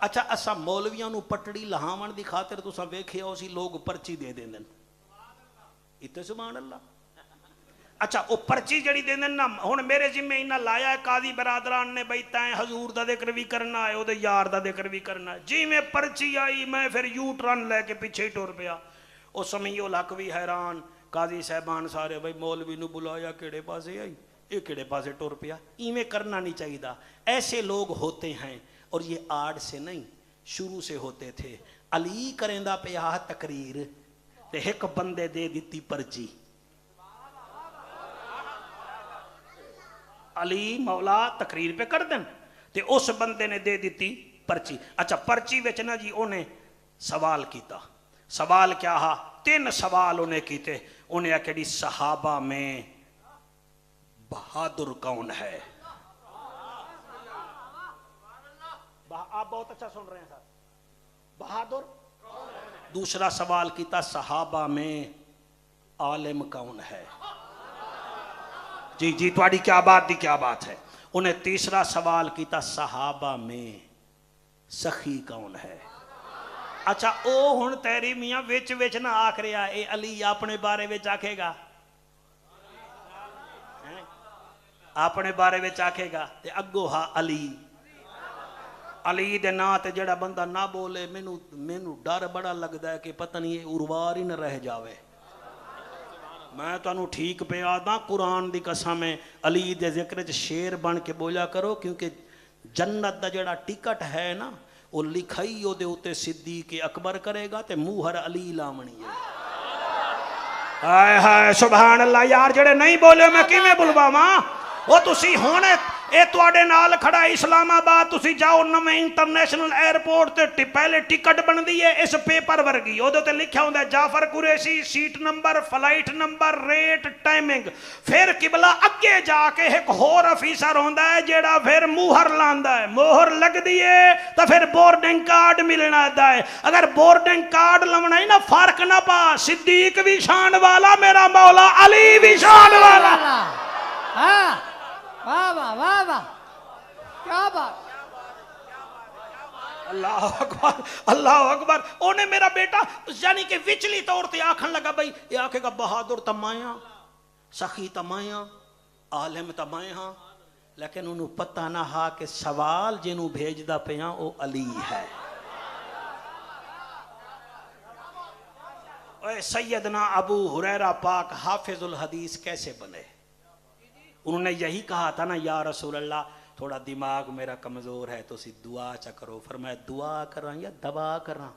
اچھا اسا مولویاں نو پٹڑی لہاون دی خاطر تساں ویکھیا ہو سی لوگ پرچی دے دیندن اتنے سبحان اللہ. اچھا وہ پرچی جڑی دیندن نا ہن میرے ذمہ انہاں لایا ہے قاضی برادران نے بھئی تائیں حضور دا ذکر بھی کرنا ہے او دے یار دا ذکر بھی کرنا ہے. جی میں پرچی آئی میں پھر یو ٹرن لے کے پیچھے ہی ٹر پیا. او سمیع الحق بھی حیران قاضی صاحبان سارے بھئی مولوی نو بلایا کیڑے پاسے آئی یہ کیڑے پاسے ٹر پیا. ایویں کرنا نہیں چاہیے. ایسے لوگ ہوتے ہیں اور یہ آڑ سے نہیں شروع سے ہوتے تھے. علی کریندا پیا تقریر تے ایک بندے دے دیتی پرچی. علی مولا تقریر پہ کر دیں تے اس بندے نے دے دیتی پرچی. اچھا پرچی وچ نا جی انہیں سوال کیتا. سوال کیا ہا 3 سوال انہیں کیتے. انہیں کہ صحابہ میں بہادر کون ہے. آپ بہت اچھا سن رہے ہیں سر. بہادر. دوسرا سوال کیتا صحابہ میں عالم کون ہے. جی جی تواڈی کیا بات دی کیا بات ہے. انہیں تیسرا سوال کیتا صحابہ میں سخی کون ہے. اچھا او ہن تیری میاں وچ وچ نہ آکھ رہا اے علی اپنے بارے وچ آکھے گا اپنے بارے وچ آکھے گا تے اگو ہا علی علی دے نا تے جڑا بندہ نہ بولے مینوں ڈر بڑا لگدا ہے کہ پتہ نہیں یہ اروار ہی نہ رہ جاوے. میں تانوں ٹھیک پہ آدھا قرآن دی قسم ہے علی دے ذکر چ شیر بن کے بولا کرو کیونکہ جنت دا جڑا ٹکٹ ہے نا وہ لکھائی او دے اوتے صدیق اکبر کرے گا تے موہر علی لامنی ہے. ہائے ہائے سبحان اللہ. یار جڑے نہیں بولے میں کیویں بلواواں. وہ تسی ہونے اے تواڈے نال کھڑا اسلام آباد تسی جاؤ نویں انٹرنیشنل ایئرپورٹ تے پہلے ٹکٹ بندی ہے اس پیپر ورگی او دے تے لکھیا ہوندا ہے Jafar Qureshi seat number flight number rate timing. پھر قبلہ اگے جا کے ایک ہور افیسر ہوندا ہے جیڑا پھر موہر لاندا ہے. موہر لگدی ہے تو پھر بورڈنگ کارڈ ملنا ہے. اگر بورڈنگ کارڈ لونا ہی نا فرق نہ پا. صدیق بھی شان والا میرا مولا علی بھی شان والا. ہاں واہ واہ واہ واہ کیا بات. اللہ اکبر اللہ اکبر. انہیں میرا بیٹا یعنی کہ وچلی طور تے آکھن لگا بھئی یہ آکھے گا بہادر تمایاں سخی تمایاں عالم تمایاں. لیکن انہوں پتہ نہ ہا کہ سوال جنہوں بھیجدا پیاں او علی ہے. اے سیدنا ابو ہریرہ پاک حافظ الحدیث کیسے بنے. انہوں نے یہی کہا تھا نا یا رسول اللہ تھوڑا دماغ میرا کمزور ہے تو اسی دعا چا کرو. فرمایا دعا کراں یا دوا کراں.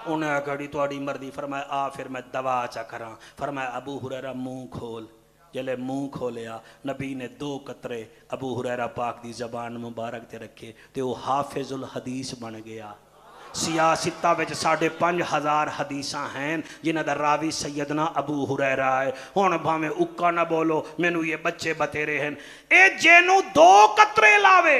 انہیں کہڑی تواڈی مرضی. فرمایا آ پھر میں دوا چا کراں. فرمایا ابو ہریرہ منہ کھول. جلے منہ کھولیا نبی نے 2 قطرے ابو ہریرہ پاک دی زبان مبارک تے رکھے تے وہ حافظ الحدیث بن گیا. سیاستہ وچ 5,500 حدیثاں ہیں جنہاں دا راوی سیدنا ابو ہریرہ ہے. ہن بھاویں اکا نہ بولو مینوں یہ بچے بتیرے ہیں. اے جینوں 2 قطرے لاوے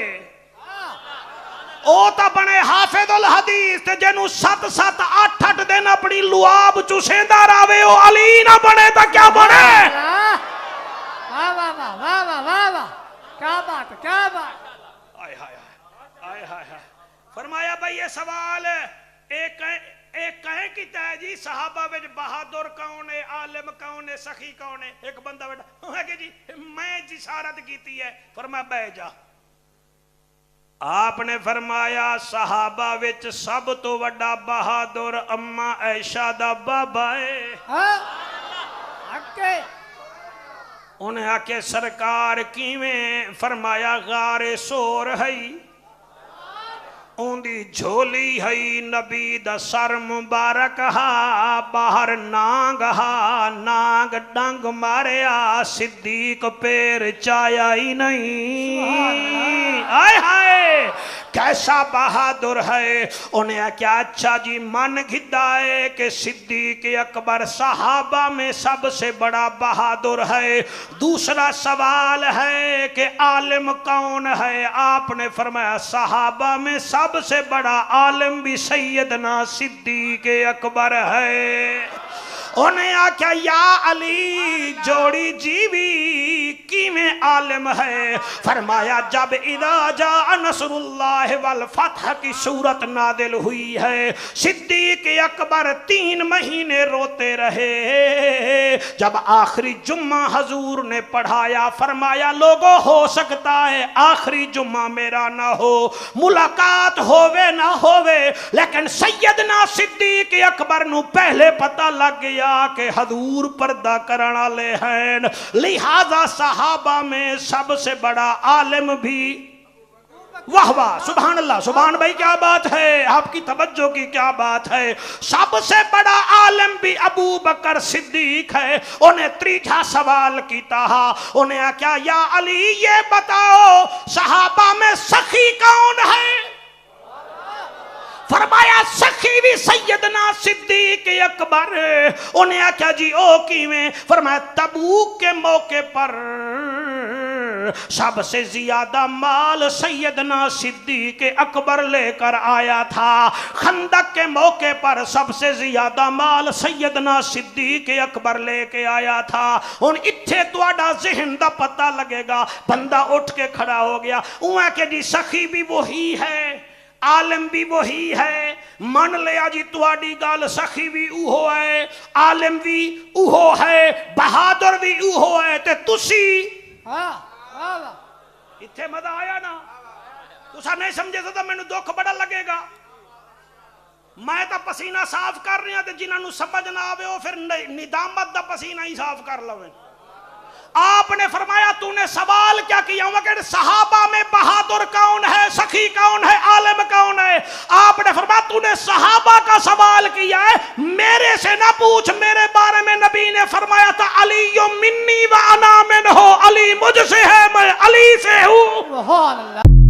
او تا بنے حافظ الحدیث تے جینوں 7 8 دن اپنی لعاب چوسیندا راوے او علی نہ بنے تا کیا بنے. واہ واہ واہ واہ واہ واہ واہ کیا بات کیا بات. آئے ہائے آئے ہائے. فرمایا بھئی یہ سوال ایک کہیں کیتا ہے جی صحابہ وچ بہادر کون ہے عالم کون ہے سخی کون ہے. ایک بندہ بیٹا ہے کہ جی میں جسارت کیتی ہے. فرمایا بہ جا. آپ نے فرمایا صحابہ وچ سب تو وڈا بہادر اما عائشہ دا بابا ہے. انہیں آکے سرکار کیویں. فرمایا غار سور ہے اوندی جھولی ہے نبی دا سر مبارک ہا باہر نانگ ہا نانگ ڈنگ ماریا صدیق پیر چایا ہی نہیں. آئے ہائے کیسا بہادر ہے. انہیں کیا اچھا جی من گھدا ہے کہ صدیق اکبر صحابہ میں سب سے بڑا بہادر ہے. دوسرا سوال ہے کہ عالم کون ہے. آپ نے فرمایا صحابہ میں سب سے بڑا عالم بھی سیدنا صدیق اکبر ہے. انہیں آکھا یا علی جوڑی جیوی کیویں عالم ہے؟ فرمایا جب اذا جاء نصر اللہ والفتح کی صورت نازل ہوئی ہے، صدیق اکبر 3 مہینے روتے رہے۔ جب آخری جمعہ حضور نے پڑھایا، فرمایا لوگوں ہو سکتا ہے آخری جمعہ میرا نہ ہو، ملاقات ہووے نہ ہووے، لیکن سیدنا صدیق اکبر نو پہلے پتہ لگ گیا کہ حضور پردہ کرن والے ہیں، لہذا صحابہ میں سب سے بڑا عالم بھی واہ واہ سبحان اللہ، سبحان بھائی کیا بات ہے، آپ کی توجہ کی کیا بات ہے، سب سے بڑا عالم بھی ابو بکر صدیق ہے۔ انہیں تریجا سوال کیتا، انہیں کیا یا علی یہ بتاؤ صحابہ میں سخی کون ہے؟ فرمایا سخی بھی سیدنا صدیق اکبر۔ انہیں کیا جی او کیویں؟ فرمایا تبوک کے موقع پر سب سے زیادہ مال سیدنا صدیق اکبر لے کر آیا تھا، خندق کے موقع پر سب سے زیادہ مال سیدنا صدیق اکبر لے کے آیا تھا۔ ان اتھے تواڈا ذہن دا پتہ لگے گا، بندہ اٹھ کے کھڑا ہو گیا، اوہ کہ جی سخی بھی وہی ہے، عالم بھی وہی ہے، من لیا جی تواڈی گل، سخی بھی اوہو ہے، عالم بھی اوہو ہے، بہادر بھی اوہو ہے، تے تسی اتھے مزہ آیا نا؟ تسا نہیں سمجھے تو میں نو دکھ بڑا لگے گا۔ میں تا پسینہ صاف کر رہی ہوں تے جنہاں نو سمجھ نہ آوے وہ پھر ندامت دا پسینہ ہی صاف کر لویں۔ آپ نے فرمایا تو نے سوال کیا کیا ہوا کہ صحابہ میں بہادر کون ہے، سخی کون ہے، عالم کون ہے؟ آپ نے فرمایا تو نے صحابہ کا سوال کیا ہے، میرے سے نہ پوچھ، میرے بارے میں نبی نے فرمایا تھا علی منی و انا منہ، علی مجھ سے ہے میں علی سے ہوں۔ سبحان اللہ۔